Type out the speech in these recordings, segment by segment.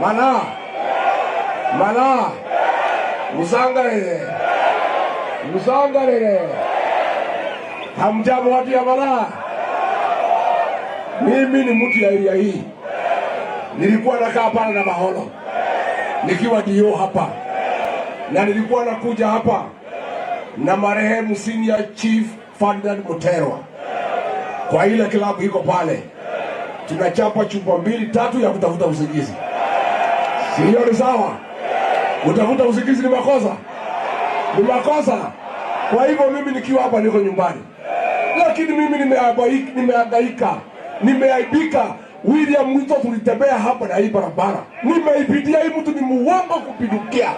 Mana Musangarere hamjambo watu ya Mana. Mimi ni mtu ya area hii. Nilikuwa nakaa pale na Maholo nikiwa dio hapa, na nilikuwa nakuja hapa na marehemu senior chief Ferdinand Muterwa kwa ile klabu iko pale. Tunachapa chupa 2-3 ya kutafuta usingizi. Sio ni sawa? Utafuta usingizi ni makosa? Ni makosa. Kwa hivyo mimi nikiwa hapa niko nyumbani. Lakini mimi nimehangaika, nimeaibika. William Ruto tulitembea hapa na hii barabara. Nimeipitia hii mtu ni muongo kupindukia.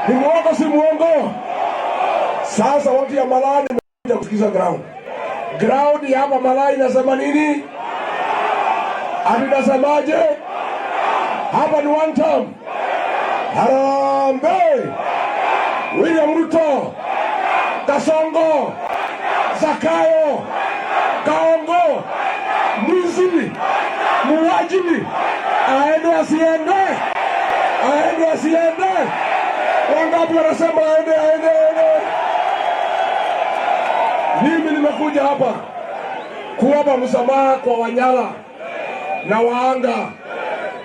Ni muongo si muongo? Sasa watu ya Malaa nimekuja kusikiza ground. Ground ya hapa Malaa inasema nini? Anasemaje? Hapa ni one term. Harambee! William Ruto, Kasongo, Zakayo, Kaongo, mwizi, muuaji, aende asiende? Aende asiende? Wangapi wanasema aende? Mimi nimekuja hapa kuomba msamaha kwa Wanyala na Waanga.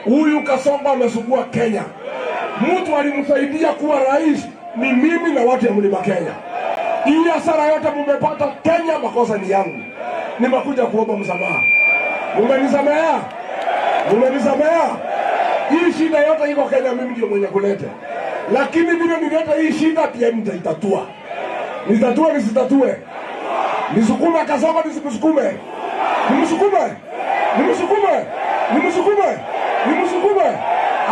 Huyu Kasongo amesugua Kenya. Mtu alimsaidia kuwa rais ni mimi na watu ya Mlima Kenya. Hii hasara yote mumepata Kenya, makosa ni yangu. Nimekuja kuomba msamaha. Mumenisamea? Mumenisamea? Hii shida yote iko Kenya, mimi ndio mwenye kuleta. Lakini vile nileta hii shida pia nitaitatua. Nitatue nisitatue? Nisukume Kasongo nisimsukume? Nimsukume?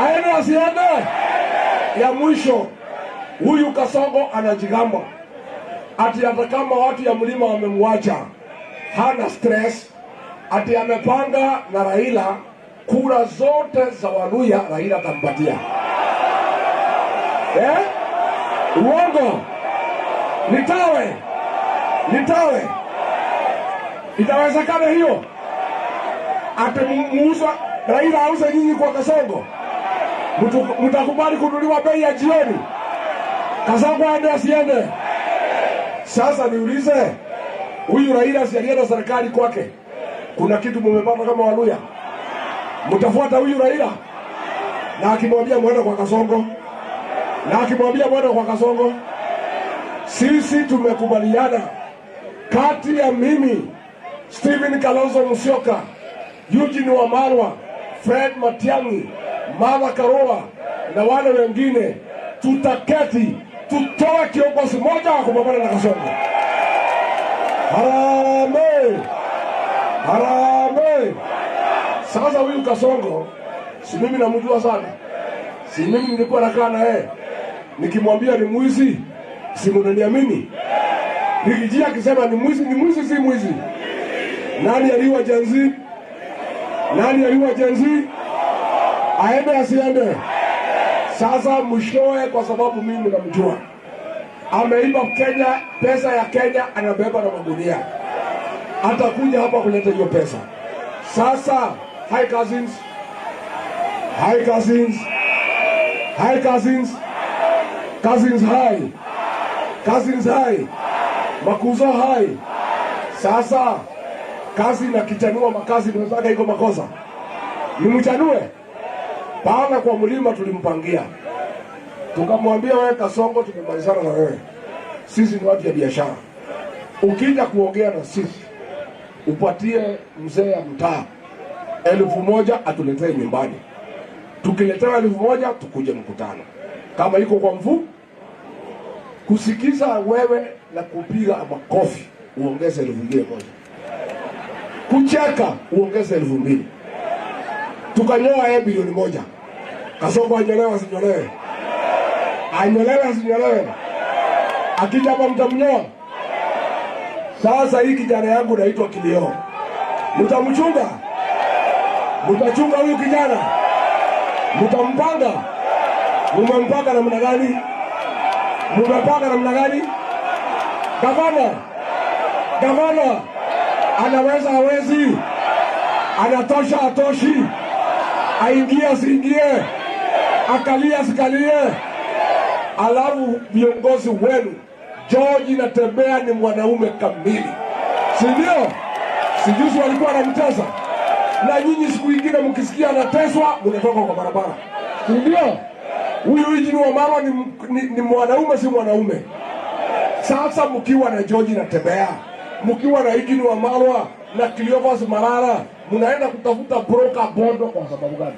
Aende asiende? Ya mwisho, huyu Kasongo anajigamba ati hata kama watu ya mlima wamemwacha hana stress, ati amepanga na Raila kura zote za Waluya Raila atampatia. Uongo? Nitawe itawezekana hiyo? Ati muuza Raila auze nyinyi kwa Kasongo? Mtakubali kununuliwa bei ya jioni? Kasongo aende asiende? Sasa niulize, huyu Raila si alienda serikali kwake? Kuna kitu mumepata kama Waluya? Mtafuata huyu Raila? Na akimwambia mwenda kwa Kasongo? Sisi tumekubaliana kati ya mimi, Stephen Kalonzo Musyoka, Eugene Wamalwa, Fred Matiang'i, Martha Karua na wale wengine, tutaketi tutoe kiongozi mmoja wa kupambana na Kasongo. Harambee! Sasa huyu Kasongo si mimi namjua sana. Si mimi nilikuwa nakaa na yeye. Nikimwambia ni mwizi, si mnaniamini. Nikijia akisema ni mwizi si mwizi. Nani aliua Jenzi? Aende asiende? Sasa mwishowe, kwa sababu mimi namjua, ameiba Kenya, pesa ya Kenya anabeba na magunia. Atakuja hapa kuleta hiyo pesa. Sasa, hi cousins, Makuzo hi. Sasa kazi na kichanua makazi tunataka iko makosa. Nimchanue? Paana kwa mlima tulimpangia. Tukamwambia wewe Kasongo, tumemalizana na wewe. Sisi ni watu ya biashara. Ukija kuongea na sisi, upatie mzee ya mtaa 1,000 atuletee nyumbani. Tukiletewa 1,000 tukuje mkutano. Kama iko kwa mfu, kusikiza wewe na kupiga makofi uongeze 1,000. Kucheka uongeze 2,000. Tukanyoa bilioni 1. Kasongo anyolewa sinyolewe? Anyolewe? Akija hapa mtamnyoa? Sasa hii kijana yangu naitwa Kilio. Mtamchunga? Mtachunga huyu kijana? Mtampanga? Mmempanga namna gani? Gavana anaweza hawezi? Anatosha atoshi? Aingie asiingie, akalie asikalie. Alafu viongozi wenu, George Natembeya ni mwanaume kamili, si ndio? Sijuzi walikuwa wanamtesa, na nyinyi siku ingine mkisikia anateswa mnatoka kwa barabara, si ndio? Huyu Eugene Wamalwa ni mwanaume, si mwanaume? Sasa mkiwa na George Natembeya, mkiwa na Eugene Wamalwa na Cleophas Malala, mnaenda kutafuta broker bondo kwa sababu gani?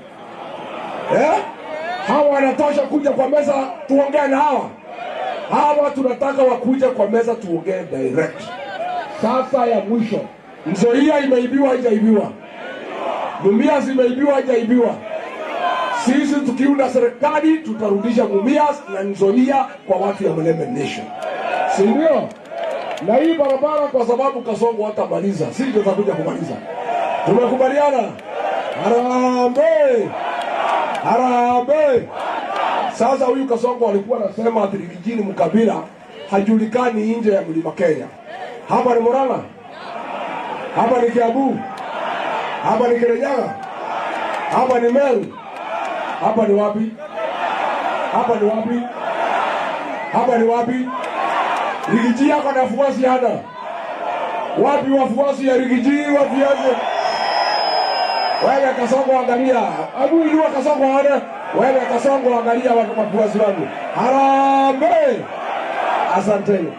Hawa wanatosha kuja kwa meza tuongee na hawa? Hawa tunataka wakuja kwa meza tuongee direct. Sasa ya mwisho, Nzoia imeibiwa haijaibiwa? Mumias imeibiwa haijaibiwa? Sisi tukiunda serikali tutarudisha Mumias na Nzoia kwa watu ya Mlembe Nation, si ndio? Na hii barabara kwa sababu Kasongo hatamaliza, sisi tutakuja kumaliza. Tumekubaliana? Harambee! Harambee! Sasa huyu Kasongo alikuwa anasema ati Rigiji Mkabila hajulikani nje ya Mlima Kenya. Hapa ni Murang'a? Hapa ni Kiambu? Hapa ni Kirinyaga? Hapa ni Meru? Hapa ni wapi? Hapa ni wapi? Hapa ni wapi? Rigiji yako na wafuasi hana? Wapi wafuasi ya Rigiji? Wapi yake? Wewe Kasongo angalia. Hebu inua Kasongo hana. Wewe Kasongo angalia wafuasi wangu. Harambee! Asanteni.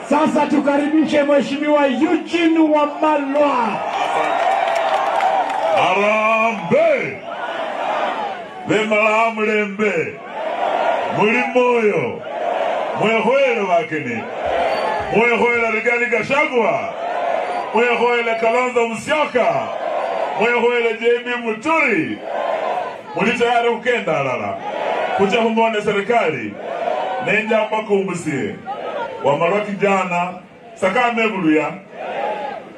Sasa tukaribishe Mheshimiwa Eugene Wamalwa. Harambee! Bemala Mlembe. Muri moyo. Mwehoele wakini. Mwehoele Rigathi Gachagua. Mwehoele Kalonzo Musyoka. Mwehoele JB Muturi. Muri tayari ukenda alala kuja hungone serikali nenja makumbusie Wamalwa kijana saka Meguluya,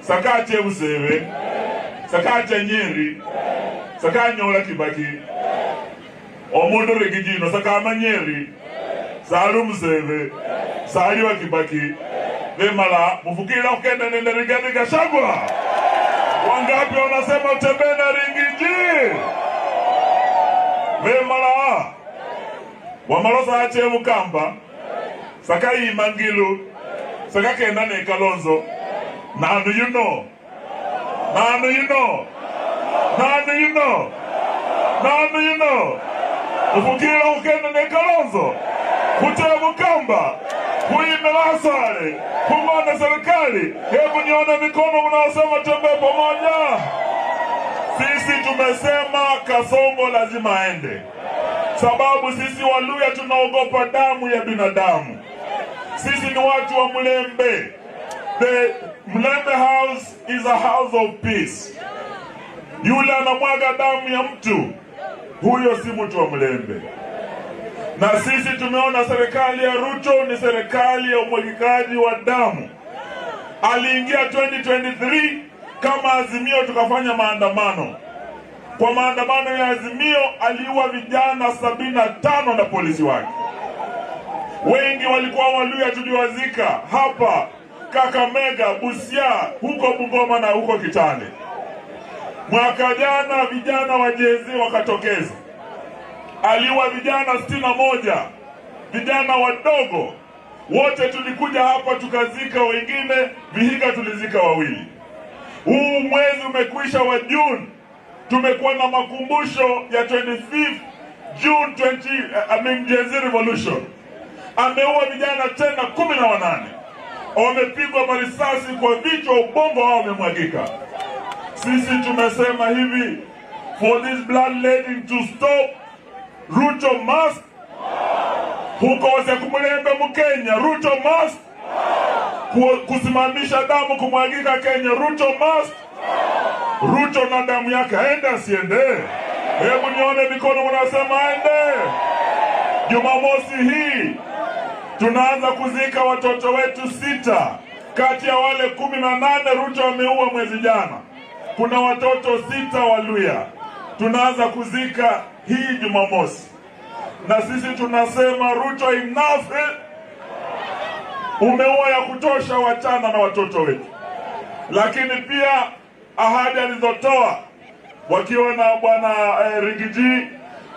saka Chebusebe, saka Nyeri, saka Nyola Kibaki, omundu Rigiji saka Manyeri, Salu Musebe, Sali wa Kibaki. Bemala mufukira ukenda nenda Rigathi Gachagua. Wangapi wanasema utembee na Rigiji? Bemala Wamalwa saache Mukamba, saka Imangilu, saka kenda ne Kalonzo. Nanu you know. Nanu you know. Nanu you know. Nanu you know. Ufukira ukenda ne Kalonzo, kute Mukamba, kuimela asale, kumana serikali. Hebu nione mikono mnaosema tembee pamoja. Sisi tumesema Kasongo lazima aende, sababu sisi Waluya tunaogopa damu ya binadamu. Sisi ni watu wa Mlembe. The Mlembe house is a house of peace. Yule anamwaga damu ya mtu, huyo si mtu wa Mlembe. Na sisi tumeona serikali ya Ruto ni serikali ya umwagikaji wa damu. Aliingia 2023 kama Azimio, tukafanya maandamano. Kwa maandamano ya Azimio aliua vijana 75 na polisi wake. Wengi walikuwa Waluya tuliwazika hapa Kakamega, Busia, huko Bungoma na huko Kitale. Mwaka jana vijana wa Jezi wakatokeza. Aliua vijana 61, vijana wadogo. Wote tulikuja hapa tukazika wengine, Vihiga tulizika 2. Huu mwezi umekwisha wa June, tumekuwa na makumbusho ya 25th June Gen Z Revolution. Ameua vijana tena 18. Wamepigwa marisasi kwa vichwa, ubongo wao umemwagika. Sisi tumesema hivi, for this bloodletting to stop, Ruto must. Huko Mlembe Mkenya, Ruto must. Kusimamisha damu kumwagika Kenya, Ruto must. Ruto na damu yake aende asiende? Hebu nione mikono mnasema aende. Jumamosi hii tunaanza kuzika watoto wetu 6 kati ya wale 18 Ruto ameua mwezi jana. Kuna watoto 6 Waluya tunaanza kuzika hii Jumamosi. Na sisi tunasema Ruto enough. Umeua ya kutosha, wachana na watoto wetu. Lakini pia ahadi alizotoa wakiwa na bwana Rigiji,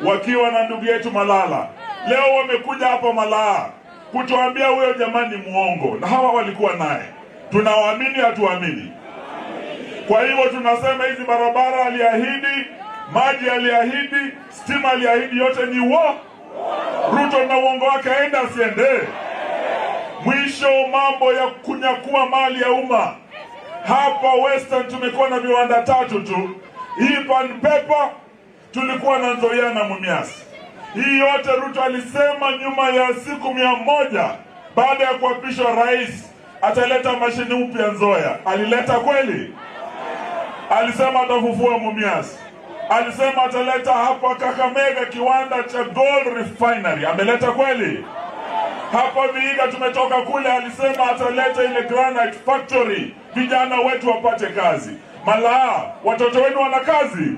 wakiwa na ndugu yetu Malala. Leo wamekuja hapa Malaa kutuambia huyo jamani muongo, na hawa walikuwa naye. Tunawaamini hatuamini? Kwa hivyo tunasema hizi barabara aliahidi, maji aliahidi, stima aliahidi, yote ni Ruto na uongo wake, aenda asiende. Mwisho mambo ya kunyakua mali ya umma. Hapa Western tumekuwa na viwanda 3 tu. Hii Pan Paper tulikuwa na Nzoia na Mumias. Hii yote Ruto alisema nyuma ya siku 100 baada ya kuapishwa rais ataleta mashini mpya Nzoia. Alileta kweli? Alisema atafufua Mumias. Alisema ataleta hapa Kakamega kiwanda cha gold refinery. Ameleta kweli? Hapa Vihiga tumetoka kule, alisema ataleta ile granite factory, vijana wetu wapate kazi. Malaa, watoto wenu wana kazi?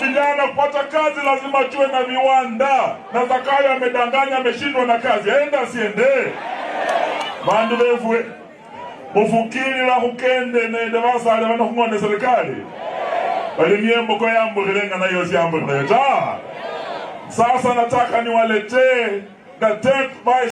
Vijana kupata kazi lazima tuwe na viwanda, na Zakayo amedanganya, ameshindwa na kazi. Aenda asiende? Bandu befwe mufukiri la hukende ne devasa ale bana kumone serikali bali niembo kwa yambo kilenga na yosi yambo na yota. Sasa nataka niwaletee the 10th vice